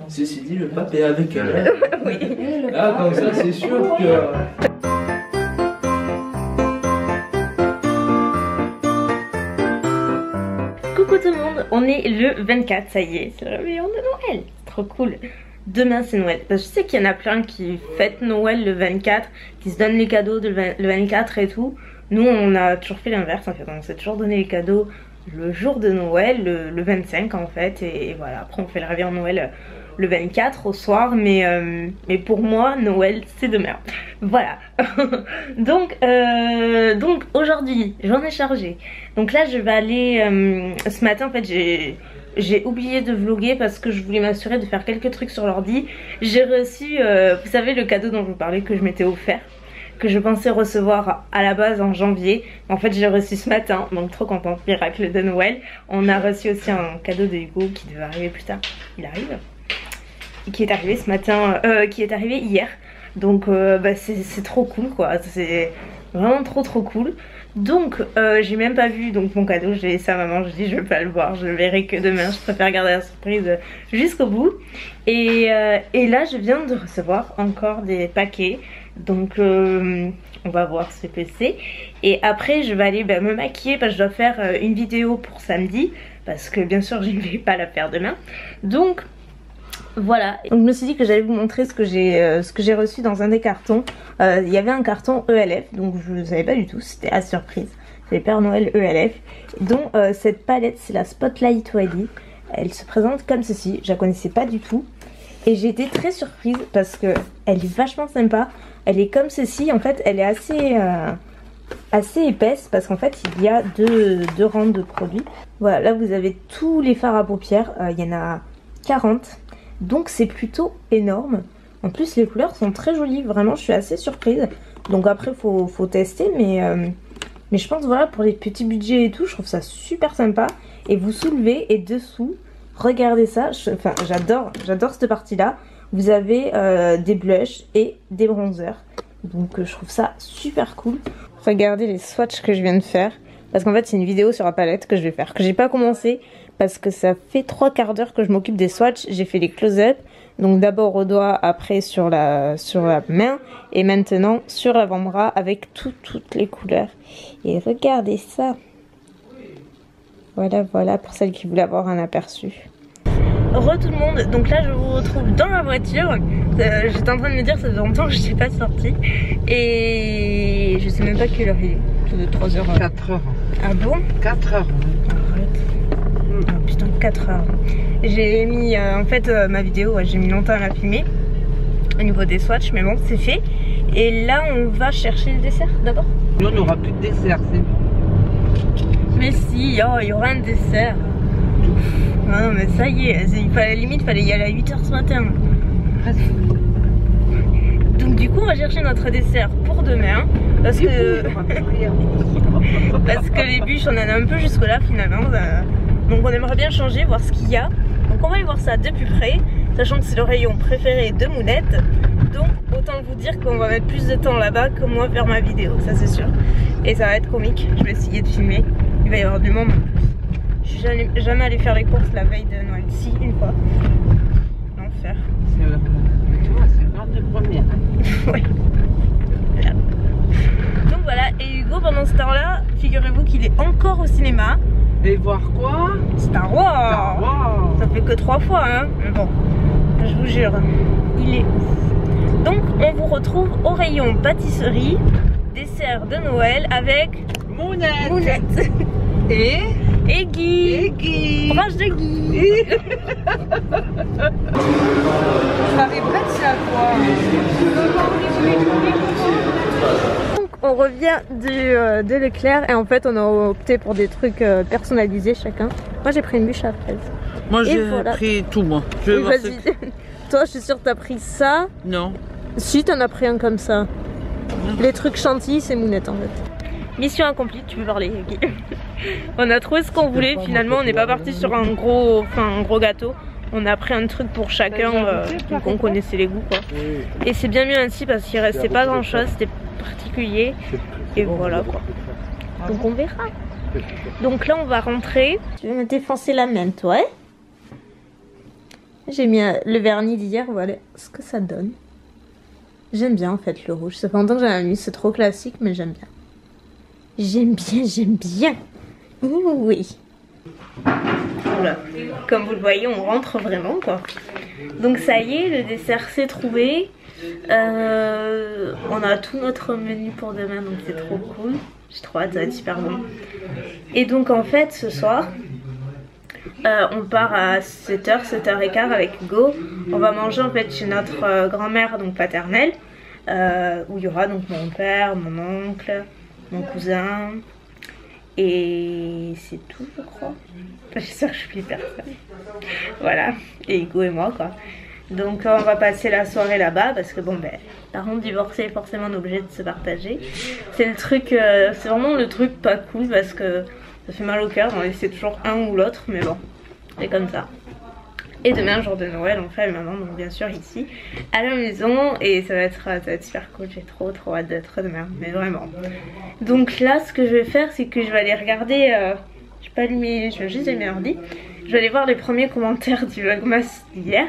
Ceci dit, le pape est avec elle. Oui. Ah, comme ça, c'est sûr que... Coucou tout le monde, on est le 24, ça y est, c'est le réveillon de Noël. Trop cool. Demain c'est Noël. Parce que je sais qu'il y en a plein qui fêtent Noël le 24, qui se donnent les cadeaux le 24 et tout. Nous on a toujours fait l'inverse en fait, on s'est toujours donné les cadeaux le jour de Noël, le 25 en fait. Et voilà, après on fait le réveillon Noël le 24 au soir, mais pour moi Noël c'est demain. Voilà. donc aujourd'hui j'en ai chargé. Donc là je vais aller ce matin en fait j'ai oublié de vlogger parce que je voulais m'assurer de faire quelques trucs sur l'ordi. J'ai reçu vous savez le cadeau dont je vous parlais que je m'étais offert, que je pensais recevoir à la base en janvier. En fait j'ai reçu ce matin, donc trop contente, miracle de Noël. On a reçu aussi un cadeau de Hugo qui devait arriver plus tard. Il arrive, qui est arrivé ce matin, qui est arrivé hier. Donc c'est trop cool quoi, c'est vraiment trop cool. Donc j'ai même pas vu donc mon cadeau, j'ai laissé à maman, je dis je vais pas le voir, je le verrai que demain, je préfère garder la surprise jusqu'au bout. Et là je viens de recevoir encore des paquets, donc on va voir ce que c'est. Et après je vais aller me maquiller parce que je dois faire une vidéo pour samedi, parce que bien sûr je ne vais pas la faire demain. Donc voilà, donc je me suis dit que j'allais vous montrer ce que j'ai reçu dans un des cartons. Il y avait un carton ELF, donc je ne savais pas du tout, c'était à surprise. C'est Père Noël ELF, dont cette palette c'est la Spotlight Wally. Elle se présente comme ceci, je la connaissais pas du tout. Et j'ai été très surprise parce que elle est vachement sympa. Elle est comme ceci, en fait elle est assez épaisse parce qu'en fait il y a deux rangs de produits. Voilà, là vous avez tous les fards à paupières, il y en a 40. Donc c'est plutôt énorme. En plus les couleurs sont très jolies, vraiment je suis assez surprise. Donc après faut tester, mais je pense voilà pour les petits budgets et tout, je trouve ça super sympa. Et vous soulevez et dessous, regardez ça, enfin j'adore cette partie là. Vous avez des blushs et des bronzers. Donc je trouve ça super cool. Regardez les swatchs que je viens de faire. Parce qu'en fait c'est une vidéo sur la palette que je vais faire, que j'ai pas commencé parce que ça fait 3/4 d'heure que je m'occupe des swatchs. J'ai fait les close-up, donc d'abord au doigt, après sur la main et maintenant sur l'avant-bras avec toutes les couleurs. Et regardez ça. Voilà pour celles qui voulaient avoir un aperçu. Re tout le monde, donc là je vous retrouve dans la voiture. J'étais en train de me dire ça fait longtemps que je n'étais pas sortie. Et je sais même pas quelle heure il est. C'est de 3h. 4h. Ah bon? 4h. Arrête. Oh putain, 4h. J'ai mis en fait ma vidéo, j'ai mis longtemps à la filmer au niveau des swatchs, mais bon c'est fait. Et là on va chercher le dessert d'abord. Nous on n'aura plus de dessert, c'est bon. Mais si, oh il y aura un dessert. Non mais ça y est, limite fallait y aller à 8h ce matin. Donc du coup on va chercher notre dessert pour demain. Parce que les bûches on en a un peu jusque là finalement. Donc on aimerait bien changer, voir ce qu'il y a. Donc on va aller voir ça de plus près, sachant que c'est le rayon préféré de Mounette. Donc autant vous dire qu'on va mettre plus de temps là-bas que moi faire ma vidéo, ça c'est sûr. Et ça va être comique, je vais essayer de filmer. Il va y avoir du monde en plus. Je suis jamais allée faire les courses la veille de Noël. Si, une fois. L'enfer. C'est le grande première. Oui. Voilà. Donc voilà, et Hugo pendant ce temps-là, figurez-vous qu'il est encore au cinéma. Et voir quoi? Star Wars. Star Wars. Ça fait que 3 fois hein. Mais bon, je vous jure, il est ouf. Donc on vous retrouve au rayon pâtisserie, dessert de Noël avec Mounette. Et Guy. Proche de Guy. Paris prête, c'est à quoi? Donc on revient de Leclerc et en fait on a opté pour des trucs personnalisés chacun. Moi j'ai pris une bûche à fraises. Moi j'ai pris tout moi. Je vais voir Toi je suis sûre que t'as pris ça. Non. Si t'en as pris un comme ça. Les trucs chantilly c'est Mounette en fait. Mission accomplie, tu peux parler Guy. On a trouvé ce qu'on voulait, finalement on n'est pas parti sur un gros gâteau. On a pris un truc pour chacun, donc on connaissait les goûts quoi. Et c'est bien mieux ainsi parce qu'il restait pas grand chose, c'était particulier. Et voilà quoi. Donc on verra. Donc là on va rentrer. Tu vas me défoncer la main toi hein? J'ai mis le vernis d'hier, voilà ce que ça donne. J'aime bien en fait le rouge. Ça fait longtemps que j'en ai mis, c'est trop classique, mais j'aime bien. J'aime bien, j'aime bien. Oui. Voilà. Comme vous le voyez, on rentre vraiment quoi. Donc ça y est, le dessert s'est trouvé. On a tout notre menu pour demain, donc c'est trop cool. J'ai trop hâte, ça va être super bon. Et donc en fait, ce soir, on part à 7h, 7h15 avec Hugo. On va manger en fait chez notre grand-mère, donc paternelle, où il y aura donc mon père, mon oncle, mon cousin. Et c'est tout, je crois. J'espère que je suis personne. Voilà, et Hugo et moi quoi. Donc on va passer la soirée là-bas parce que bon ben, parents divorcés, forcément on est obligé de se partager. C'est le truc, c'est vraiment le truc pas cool parce que ça fait mal au cœur d'en laisser toujours un ou l'autre, mais bon, c'est comme ça. Et demain, jour de Noël, on fait avec maman, donc bien sûr ici, à la maison, et ça va être super cool. J'ai trop hâte d'être demain, mais vraiment. Donc là, ce que je vais faire, c'est que je vais aller regarder, je vais juste allumer l'ordi, je vais aller voir les premiers commentaires du Vlogmas d'hier,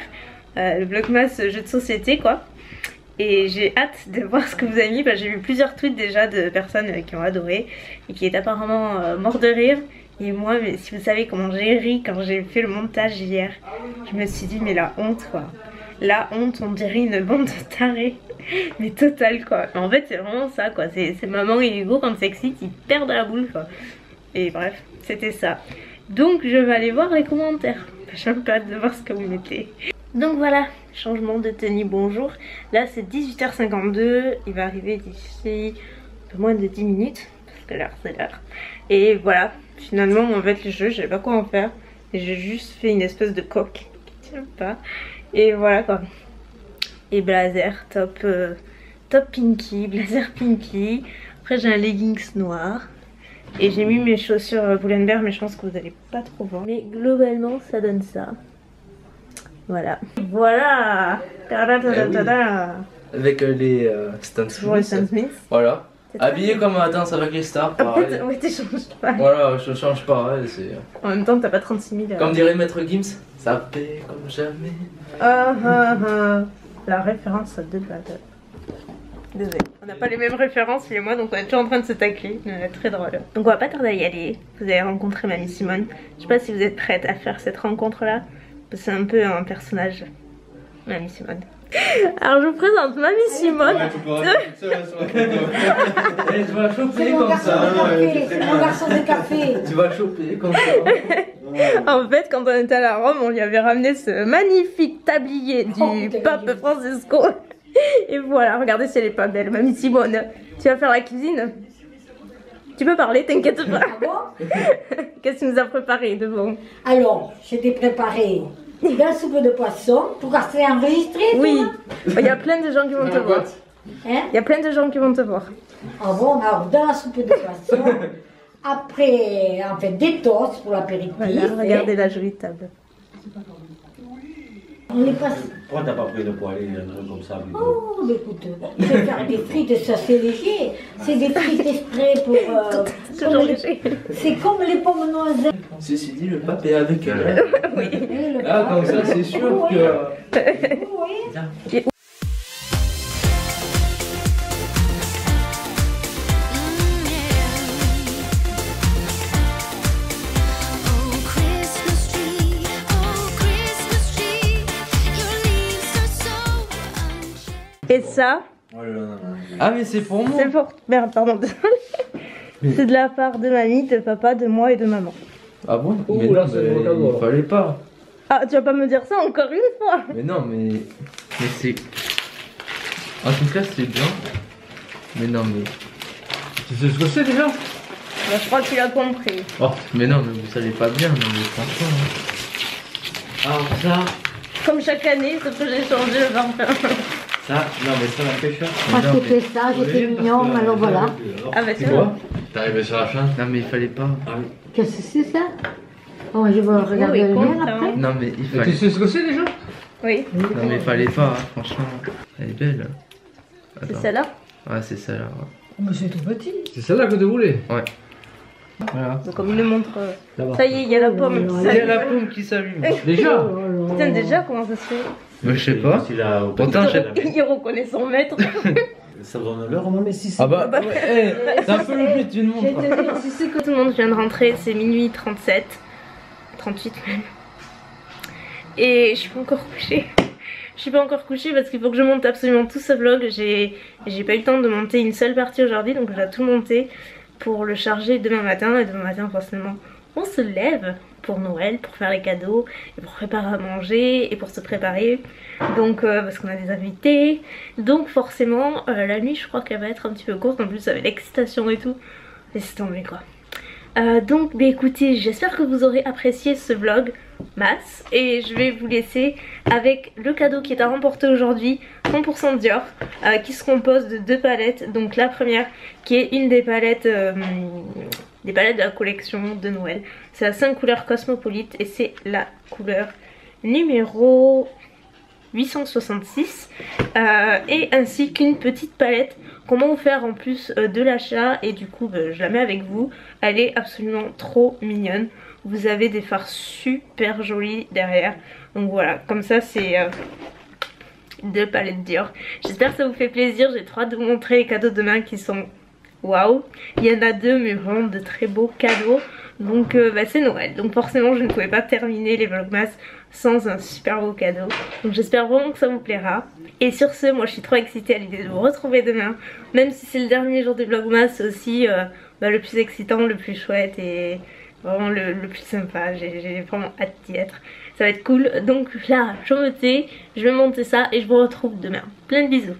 le Vlogmas jeu de société quoi. Et j'ai hâte de voir ce que vous avez mis, parce que j'ai vu plusieurs tweets déjà de personnes qui ont adoré, et qui est apparemment mort de rire. Et moi, mais si vous savez comment j'ai ri quand j'ai fait le montage hier, je me suis dit mais la honte quoi. La honte, on dirait une bande de tarés. Mais total quoi. Mais en fait c'est vraiment ça quoi. C'est maman et Hugo quand c'est sexy qui perdent la boule quoi. Et bref, c'était ça. Donc je vais aller voir les commentaires. J'ai un peu hâte de voir ce que vous mettez. Donc voilà, changement de tenue, bonjour. Là c'est 18h52, il va arriver d'ici un peu moins de 10 minutes. Parce que l'heure c'est l'heure. Et voilà. Finalement, en fait, le jeu, je savais pas quoi en faire. Et j'ai juste fait une espèce de coque qui tient pas. Et voilà quoi. Et blazer, top pinky, blazer pinky. Après, j'ai un leggings noir. Et j'ai mis mes chaussures Pull&Bear, mais je pense que vous allez pas trop voir. Mais globalement, ça donne ça. Voilà. Voilà. Avec les Stan Smith. Voilà. Habillé comme à Danse avec les stars. En fait, ouais, tu changes pas. Voilà, je change pas. Ouais, en même temps, t'as pas 36 000. Comme dirait Maître Gims, ça paie comme jamais. La référence à deux blagues. Désolée. On n'a pas les mêmes références, lui et moi, donc on est toujours en train de se tacler. Très drôle. Donc on va pas tarder à y aller. Vous allez rencontrer Mamie Simone. Je sais pas si vous êtes prête à faire cette rencontre-là. C'est un peu un personnage. Mamie Simone. Alors je vous présente Mamie Simone. Tu vas choper comme ça. C'est mon garçon de café. Tu vas choper comme ça. En fait, quand on était à la Rome, on lui avait ramené ce magnifique tablier du pape Francesco. Et voilà, regardez si elle est pas belle, Mamie Simone. Tu vas faire la cuisine? Tu peux parler, t'inquiète pas. Qu'est-ce que tu nous as préparé de bon? Alors, je t'ai préparé de la soupe de poisson. Pour rester enregistré. Oui, il y a plein de gens qui vont te voir. Hein? Il y a plein de gens qui vont te voir. Ah bon, alors dans la soupe de poisson. Après, en fait, des toasts pour l'apéritif. Voilà, regardez la jolie table. On est passé. Pourquoi t'as pas pris de poêlée, un truc comme ça? Oh, mais écoute, je vais faire des frites, ça c'est léger. C'est des frites exprès pour. Toujours léger. C'est comme les pommes noisettes. Ceci dit, le pape est avec elle. Oui. Ah, comme ça, c'est sûr que. Oui. Et ça, Ah, mais c'est pour moi. c'est pour... Merde, pardon. C'est de la part de mamie, de papa, de moi et de maman. Ah bon? Mais non, mais il fallait pas. Ah, tu vas pas me dire ça encore une fois? Mais non, mais c'est. En tout cas, c'est bien. Mais non, mais. Tu sais ce que c'est déjà? Bah, je crois que tu l'as compris. Oh, mais non, mais vous savez pas bien, non, mais franchement. Alors, ça. Comme chaque année, sauf que j'ai changé le parfum. Ça, non, mais ça, la pêcheur. Moi c'était ça, j'étais mignon, alors voilà. Ah, bah Tu c'est vois? bon. T'es arrivé sur la fin? Non, mais il fallait pas. Qu'est-ce que c'est ça? Oh, je vais regarder le mien après. Non, mais il Tu fallait. sais ce que c'est déjà? Oui, Non, mais il fallait pas, hein, franchement. Elle est belle. c'est Attends. celle-là. Ouais, c'est celle-là. Ouais. Mais c'est tout petit. C'est celle-là que tu voulais? Ouais. Voilà. Donc comme il le montre, va. ça y est, il y a la pomme. Il y a la pomme qui s'allume. Déjà? Putain, déjà, comment ça se fait? Mais je sais pas. Pourtant, Il reconnaît son maître. Ça donne l'heure, Non, mais si c'est Ah bah, ouais, c'est un peu le but d'une montre. Si c'est que tout le monde vient de rentrer, c'est minuit 37, 38 même. Et je suis pas encore couchée. Je suis pas encore couchée parce qu'il faut que je monte absolument tout ce vlog. J'ai pas eu le temps de monter une seule partie aujourd'hui, donc je vais tout monter pour le charger demain matin. Et demain matin, forcément, on se lève pour Noël, pour faire les cadeaux, et pour préparer à manger, et pour se préparer. Donc, parce qu'on a des invités. Donc forcément, la nuit, je crois qu'elle va être un petit peu courte. En plus, avec l'excitation et tout. Laissez tomber quoi. Donc bah écoutez, j'espère que vous aurez apprécié ce vlog masse et je vais vous laisser avec le cadeau qui est à remporter aujourd'hui, 100% Dior, qui se compose de 2 palettes. Donc la première qui est une des palettes de la collection de Noël, c'est la 5 couleurs Cosmopolite et c'est la couleur numéro 866 et ainsi qu'une petite palette qu'on m'a offert en plus de l'achat et du coup je la mets avec vous. Elle est absolument trop mignonne, vous avez des fards super jolis derrière, donc voilà, comme ça c'est 2 palettes Dior. J'espère que ça vous fait plaisir, j'ai trop hâte de vous montrer les cadeaux demain qui sont waouh. Il y en a 2 mais vraiment de très beaux cadeaux. Donc c'est Noël, donc forcément je ne pouvais pas terminer les vlogmas sans un super beau cadeau. Donc j'espère vraiment que ça vous plaira. Et sur ce, moi je suis trop excitée à l'idée de vous retrouver demain. Même si c'est le dernier jour du vlogmas, c'est aussi le plus excitant, le plus chouette et vraiment le plus sympa. J'ai vraiment hâte d'y être. Ça va être cool. Donc là, je me tais, je vais monter ça et je vous retrouve demain. Plein de bisous.